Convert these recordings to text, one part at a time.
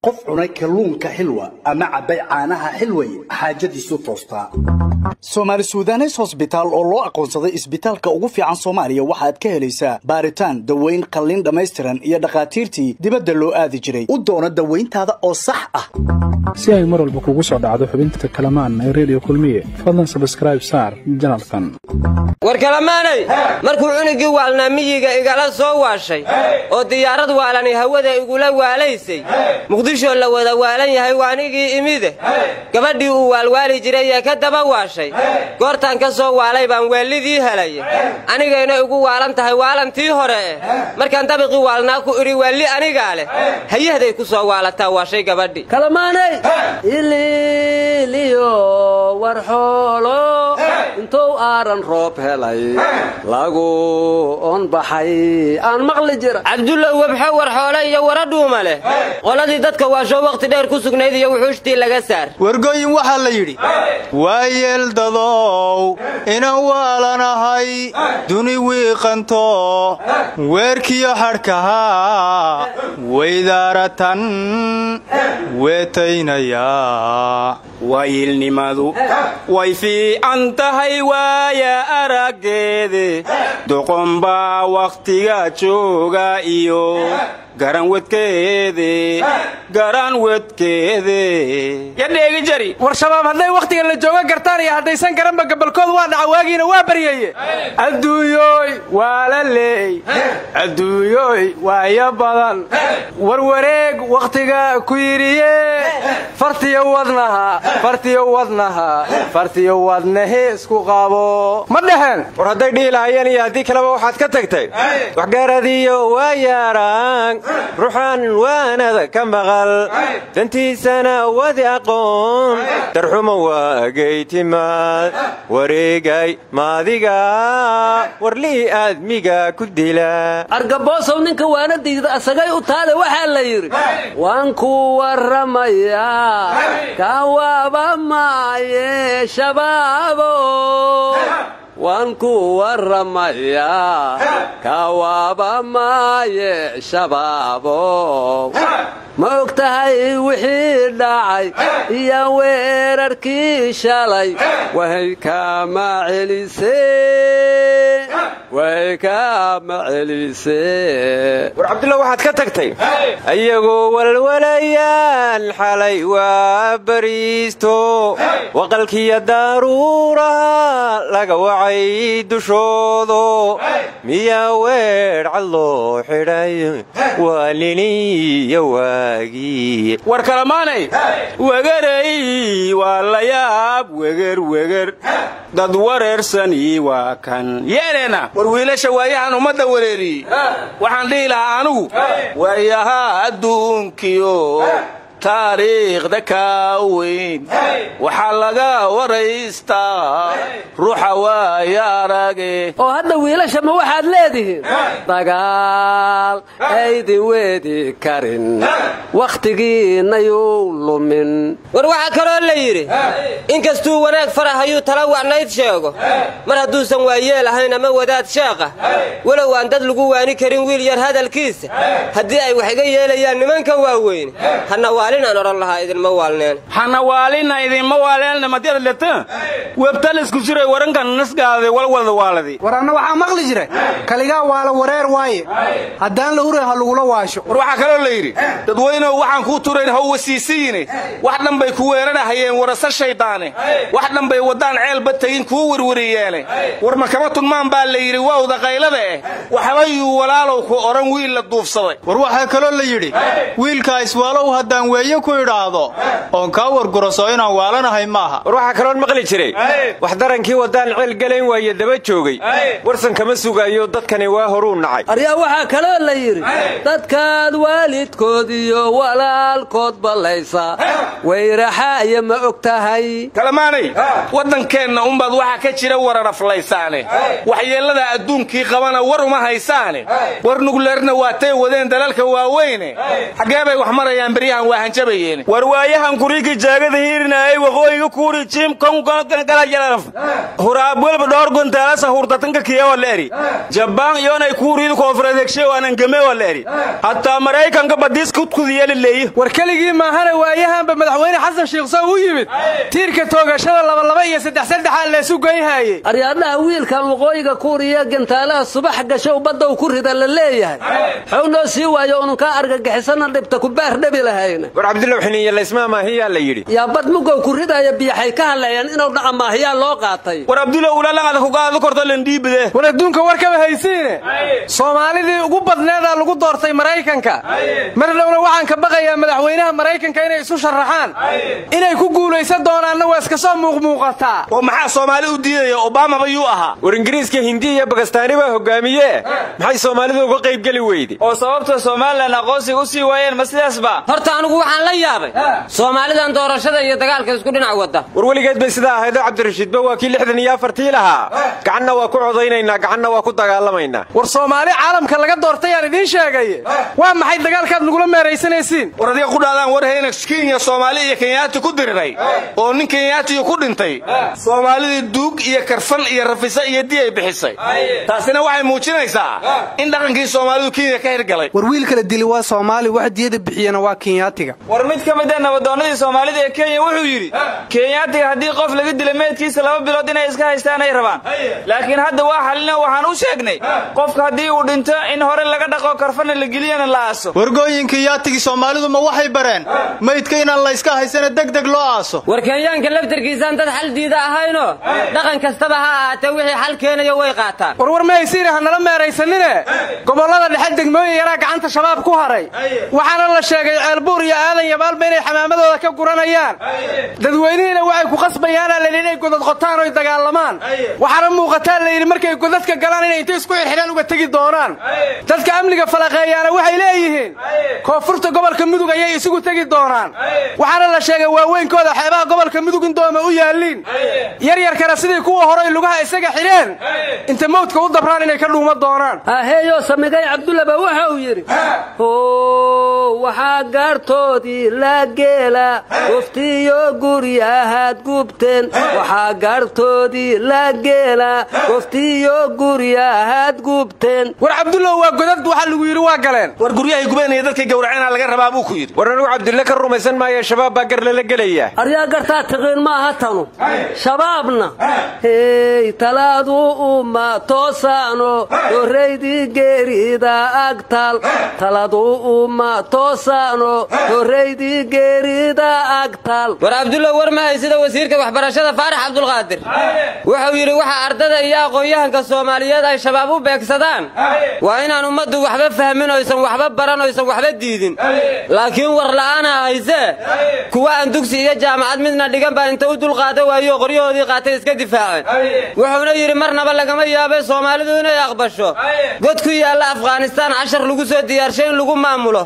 qof cunay kalluunka xilwa ama cabay caanaha xilway xaajadiisu toostaa Somali Sudanese Hospital oo loo aqoonsaday isbitaalka ugu fiican Soomaaliya waxaad ka helaysaa baaritaan daweyn qalliin dhameystiran iyo dhaqaatiirtii dibadda loo aadi jiray u doona daweyntaada oo sax ah si ay mar walba kugu soo dhacdo xubinta kalamaan ee radio kulmiye fadlan subscribe saar janalkan war kalamaanay markuu cunugii waalnaamiyiga igala soo waashay oo diyaarad waalani hawada igula waalaysay muqdisho la wada waalan yahay waanigii imide gabadhii uu waalwaali jiray ee ka daba waashay goortaan ka soo waalay baan weelidii helay anigayna ugu waalan tahay waalantii hore markaan dabiqi waalnaa ku iri weeli aniga leh hay'aday ku soo waalataa waashay gabadhii kalamaanay ililiyo warxolo intuu aaran roob helay lagu on baxay aan maqli jira Abdullah wabxa warxolo iyo waradhuuma leh qoladii dadka waasho waqti dheer ku sugnayd iyo wuxuushtii laga saar wargooyin waxa la yiri waayeel dadow ina waalanahay duni wiiqanto weerkiyo harkaha weydaratan weetaynaya waayilnimadu way fiican tahay waaya arageede doqomba waqtiga jooga iyo garan wedkeede yadheegi jari war shabaab haday waqtiga la jooga gartaan iyo hadaysan garanba gabalkood waa dhacwaagiina waa bariyay adduuyoy waa la leey adduuyoy waaya badan war wareeg waqtiga ku yiriye fartiyo wadnaha isku qaabo ma dhahan war haday dhiilaayeen iyo hadii kaleba waxaad ka tagtay wax gaaradiyo waa yaaraan ruuxan waanada ka maqal dantiisana wadi aqoon darxuma waagaytimaad wareegay maadiga warlii aadmiga ku dila argaboosow ninka waanadiida asagay u taale waxaa la yiri waan ku waramaya kawaaba maaye shabaabo waan ku waramaya kawaaba maaye shabaabo ma ogtahay wixii dhacay iyo weerarkii shalay way kama celisee war Abdullah waxaad ka tagtay ayagoo walwalayaan xalay waa bariisto waqalkiya daruuraha laga wacay dushoodo miya weer callo xidhay waaliniya waagi war kalamaanay wegaray waa la yaab weger dad wareersani waa kan yeelena war wiilasha waayahan umada wareeri waxaan dhihi lahaa anigu waayaha adduunkiyo taariikhda ka weyn waxa laga waraystaa ruuxa waaya arage oo hadda wiilasha ma waxaad leedihiin dagaal aydi weedi karin waqtigiina yuu lumin war waxa kaloo la yiri inkastuu wanaag farahayu tala wacnayd sheego mar hadduusan waayeel ahayn ama wadaad sheeqa walow aan dad lagu waani karin wiil yar hadalkiisa haddii ay wax iga yeelayaan nimanka waaweyn hana aan oran lahaa idinma waalneen hana waalina idinma waalneen madiyada leetan webtal isku jiray warankan nasgaade walwada waaladi warana waxa maqli jiray kaliga waala wareer waaye hadaan la huray halugula waasho war waxa kale la yiri dadweyne waxaan ku tureyn haw wasiisiine wax dhanbay ku weerarahayeen warasa shaydaane wax dhanbay wadaan ceel batagin ku warwariyeen war ma kama tunmaan baa la yiri waawda qaylada waxabayu walaalow ku oran wiil la duufsaday war waxa kale la yiri wiilka iswaalow hadaan weeyo ku iraado oo ka warguraso inaan waalanahay maaha war waxa kale maqli jiray wax darankii wadaan ceel galeen waaye daba joogay warsan kama sugayo dadkani waa horuu nacay ariya waxa kale la yiri dadkaad waalidkood iyo walaalkood balaysa wayraxaya ma ogtahay kalamaanay wadankeena umbaad waxa ka jira warar aflaysaane waxyeelada adduunkii qabana war uma haysaane war nugleerna waatay wadeen dalalka waaweyn xageebay wax marayaan bariyahan waa hanjabayeen war waayahan kuriga jaagada hiirinaay waqooyiga kuuri jim kon kala jalan huraab walba door gontaala sahurtatanka kiyawa leeri jabaan yoonay kuuriid koonfureed adeegshay waanan game waleeri hatta Mareykanka badis kudkudiyay leeyahay war kaligii ma hana waayahanba madaxweyne xasan sheekh soo u yimid tiirka toogashada 2 iyo 3 la isu geeyay aryaadaha wiilka waqooyiga Kuuriya gantaalaha subax gasho badda ku rida la leeyahay xawlo si waayo uu ka argagixisana dhibta ku baar dhabi lahayna war Cabdillah xiniya la ismaa ma hiya la yiri ya bad mugo ku ridaya biyahay ka hadlayaan inuu dhaqama hiya loo qaatay war Cabdillah ula laga ku qaado korta landhiibade war adduunka warkaba haysiine Soomaalidii ugu badneeda lagu doortay Mareykanka marnawna waxaan ka baqayaa madaxweynaha Mareykanka inay isu sharaxaan inay ku guuleysan doonaan waa iska soo muuqata oo maxaa Soomaali u diiday Obama bayuu ahaa war Ingiriiska Hindi iyo Pakistani ba hogaamiye maxay Soomaalidu uga qayb gali weeydi oo sababta Soomaaliland aqoonsi u sii waayeen mas'alaasba horta anigu waxaan la yaabay Soomaalidan doorashada iyo dagaalka isku dhinac wada war waligeed bay sida ahayd Cabdirashiid ba waa kii 64 lahaa gacanna waa ku codaynayna gacanna waa ku dagaalamaynaa war Soomaali caalamka laga doortay aan idin sheegay waa maxay dagaalkaad nagula meeraysanaysiin war adiga ku dhaadaan war hayna Kenya Soomaali iyo Kenyaati ku diriray oo nin Kenyaati ku dhintay Soomaalida duug iyo karfan iyo rafisa iyo diyay bixisay taasina waxay muujinaysaa in dhaqankii Soomaalidu Kenya ka hirgalay war wiil kala dili waa Soomaali wax diyada bixiyana waa Kenyaatiga war mid ka mid ah nabadoonadii Soomaalida ee Kenya wuxuu yiri Kenyaatiga hadii qof laga dilay meedkiisa 2 bilood inay iska haystaan ay rabaan laakiin hadda waa xalina waxaan u sheegnay qofka hadii uu dhinto in hore laga dhaqo karfan la geliyana la aaso wargooyinka yaatiga Soomaalidu ma waxay bareen meedka in la iska haysana degdeg loo aaso war Kenyaanka laftirkiisa dad xal diida ahayno dhaqan kastaba ha ahaatee wixii xal keenayo way qaataan war ma haysiin hanala meeraysanine gobolada dhexe degmooyin yara gacanta shabaab ku haray waxaana la sheegay ceelbuur iyo aadan yabaal inay xamaamadooda ka guranayaan dadweynaha waxay ku qasbayaan inay godad qotaan oo dagaalamaan waxaana muuqataa la yiri markay godadka galaan inay inta isku xirxiraan uga tagi doonaan dadka amniga falaqeeyana waxay leeyihiin koonfurta gobolka Mudug ayay isugu tagi doonaan waxaana la sheegay waaweynkooda xeebaha gobolka Mudug in dooma u yaaliin yar kana sidii kuwa hore lugaha isaga xireen inta moodka u dabraan inay ka dhuuma doonaan aheeyo samigay Cabdullah ba waxa uu yiri waxa gaartoodii la geela waftiyo guryahaad gubteen waxa gaartoodii la geela waftiyo guryahaad gubteen war Cabdullah waa godad waxa lagu yiri waa galeen war guryahay gubeenay dadka gowracayna laga rabaa buu ku yiri war anigu Cabdullah ka rumaysan maayo shabaab baa gar la galaya aryaa gartaa taqeen ma aha tanu shabaabna hey talaadu uma toosano horeydi geerida agtal talaadu uma toosano horeydi geerida agtal war Cabdullah war ma haysida wasiirka waxbarashada Faarax Abdul Qaadir wuxuu yiri waxa ardada iyo aqoonyahanka Soomaaliyeed ay shabaab u beegsadaan waa inaan ummadu waxba fahmin oo aysan waxba baran oo aysan waxba diidin laakiin war la'aan hayse kuwa aan dugsi iyo jaamacad midna dhigan baa inta u dul qaado waayo qoryahoodii qaatay iska difaaceen wuxuuna yiri marnaba lagama yaabay Soomaalidu inay aqbasho god ku yaala Afghanistan 10 lagu soo diyaarshay in lagu maamulo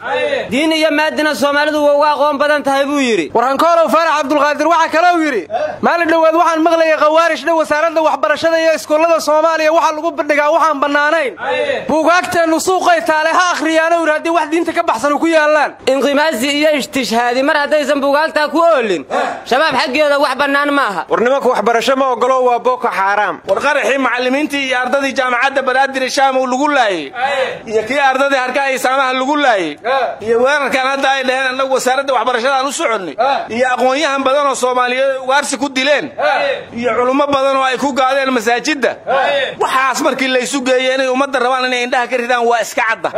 diin iyo maadina Soomaalidu waa aqoon badan tahay buu yiri waran koolo Faarax Abdul Qaadir waxa kale uu yiri maalin dhawaad waxaan maqlay qawaarishda wasaaradda waxbarashada iyo iskoolada Soomaaliya waxa lagu bandhigaa waxaan banaanayn buugaagteenu suuqay taale ha akhriyaan oo raadi wax diinta ka baxsan ku yaalaan inqimaasi iyo istishhaadi mar hadaysan buugaagta ku oolin shabaab xageeda wax banaan maaha warnimanka waxbarasho ma ogolo waa booko xaraam war qaraxii macallimiintii iyo ardadii jaamacadda Banaadir Shaam oo lagu laayay iyo kii ardadii harka ay saamaha lagu laayay iyo weerarkan hadda ay dhaheen anagu wasaaradda waxbarashada aan u soconay iyo aqoonyahan badan oo Soomaaliyeed waarsi ku dileen iyo culimo badan oo ay ku gaadeen masaajidda waxaas markii la isu geeyay inay ummadda rabaan inay indhaha ka ridaan waa iska cadda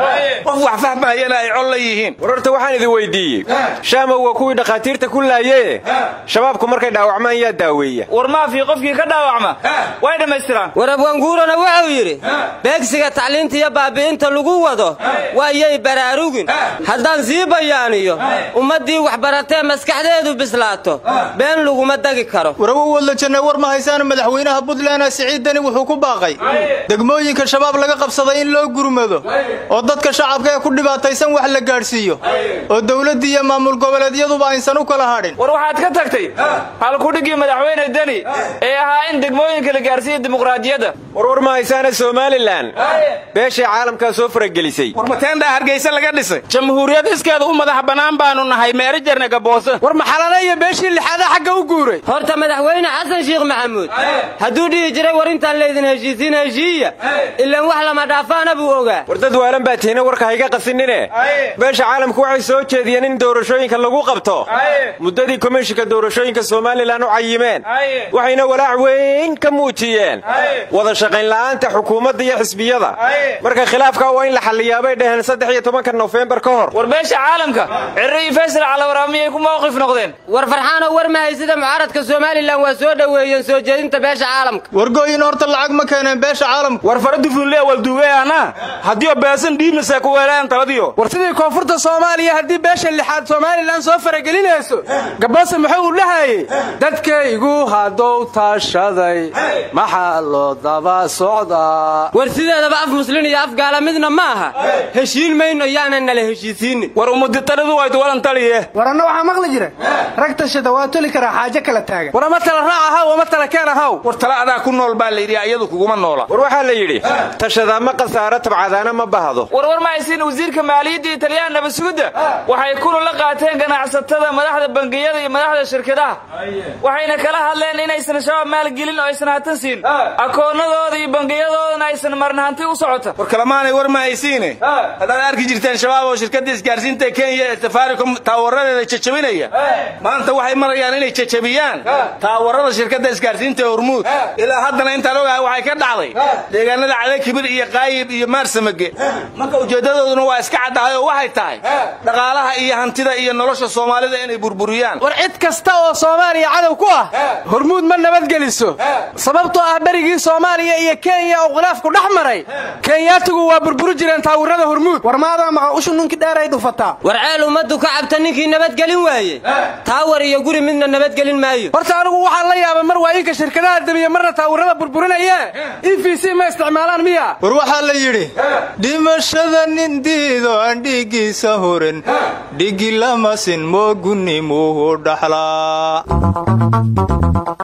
qof wax fahmayana ay col yihiin wararta waxaan idin weydiiyay Shaam waa kuwii dhaqaatiirta ku laayay shabaabku markay dhaawacmaan yaa daaweeya war ma fi qofkii ka dhaawacma way dhameystiraan war abwaanguurana wuxuu yiri beegsiga tacliinta iyo baabiinta lagu wado waayay baraarugin haddaan sii bayaaniyo ummadii wax baratay maskaxdeedu bislaato been lagu ma dagi karo warawo wada janna war ma haysaan madaxweynaha Puntland Siciid Dani wuxuu ku baaqay degmooyinka shabaab laga qabsaday in loo gurmado oo dadka shacabka ku dhibaataysan wax la gaarsiiyo oo dawladda iyo maamul goboleedyaduba aysan u kala hadhin war waxaad ka tagtay hal ku dhigi madaxweyne Dani ee ahaa in degmooyinka la gaarsiiyo dimuqraadiyadda warwar ma haysaana Somaliland beesha caalamka soo faragelisay war mateenda hargeysa laga dhisay jamhuuriyad iskeeda u madax banaan baanu nahay meerijarna gaboose war maxalana iyo beeshii lixaad xagga u guuray horta madaxweyne xasan sheekh maxamuud hadduu dhihi jiray war intaan leedin heshiisiin heshiiya ilaa wax lama dhaafaana buu ogaa war dad waalan baa tiina warka hayga qasinine beesha caalamku waxay soo jeediyeen in doorashooyinka lagu qabto muddadii komishinka doorashooyinka Somaliland u cayimeen waxayna walaac weyn ka muujiyeen wada shaqayn la'aanta xukuumadda iyo xisbiyada marka khilaafka waa in la xalliyaa bay dhaheen 13 November ka hor war beesha caalamka cirri Faysal Cali Waraamiye ku mowqif noqdeen war farxaan oo war ma haysida mucaaradka Somaliland waa soo dhaweeyeen soo jeedinta beesha caalamka wargooyin horta lacag ma keeneen beesha caalamka war faradu fuulee wal duweeyana hadii beesan dhiibnasa ku weelaan taladiyo war sidii koonfurta Soomaaliya hadii beesha lixaad Somaliland soo faragelinayso gaboose muxuu u dhahay dadkaygu hadow taashaday maxaa loo daba socdaa war sideedaba af muslim iyo af gaala midna maaha heshiin mayno yaana nala heshiisiin war ummadtaladu way walan taliye warana waxa maqli jira ragta shada waa tuli kara xaaje kala taagan war ma tala raacaha oo ma tala keenaha war tala adaa ku nool baa la yiri iyadu kuguma noola war waxa la yiri tashada ma qasaaro tabcadaana ma bahdo war ma aysiin wasiirka maaliyadda Talyaaniga Nabasuuda waxay ku la qaateen ganacsatada madaxda bangiyada iyo madaxda shirkadaha waxayna kala hadleen inaysan shabaab maal gelin oo aysan hatan siin akoonadooda iyo bangiyadooda aysan marnaanti u socota war kalamaanay war ma aysiine hadaan arki jirteen shabaab oo shirkadda isgaarsiinta Kenya ee Safaricom taawarada jajabinaya maanta waxay marayaan inay jajabiyaan taawarada shirkadda isgaarsiinta Hormuud ilaa haddana inta loogahay waxay ka dhacday deegaanada Cali Kibir iyo Qaayib iyo Maarsamage marka ujeedadooduna waa iska cadahay oo waxay tahay dhaqaalaha iyo hantida iyo nolosha Soomaalida inay burburiyaan war cid kasta oo Soomaaliya cadow ku ah Hormuud ma nabad geliso sababtoo ah barigii Soomaaliya iyo Kenya oo khilaafku dhaxmaray Kenyaatigu waa burburi jireen taawarada Hormuud war maada ma ushu ninki dheeray dhufataa war ceel umadu ka cabta ninkii nabad gelin waaye taawar iyo guri midna nabad gelin maayo horta anigu waxaan la yaabay mar waa inka shirkadaha damiye marna taawarada burburinayeen EFC ma isticmaalaan miya war waxa la yiri dhimashada nin diido aan dhigiisa horan dhigi lama sin mooguni muu dhaxlaa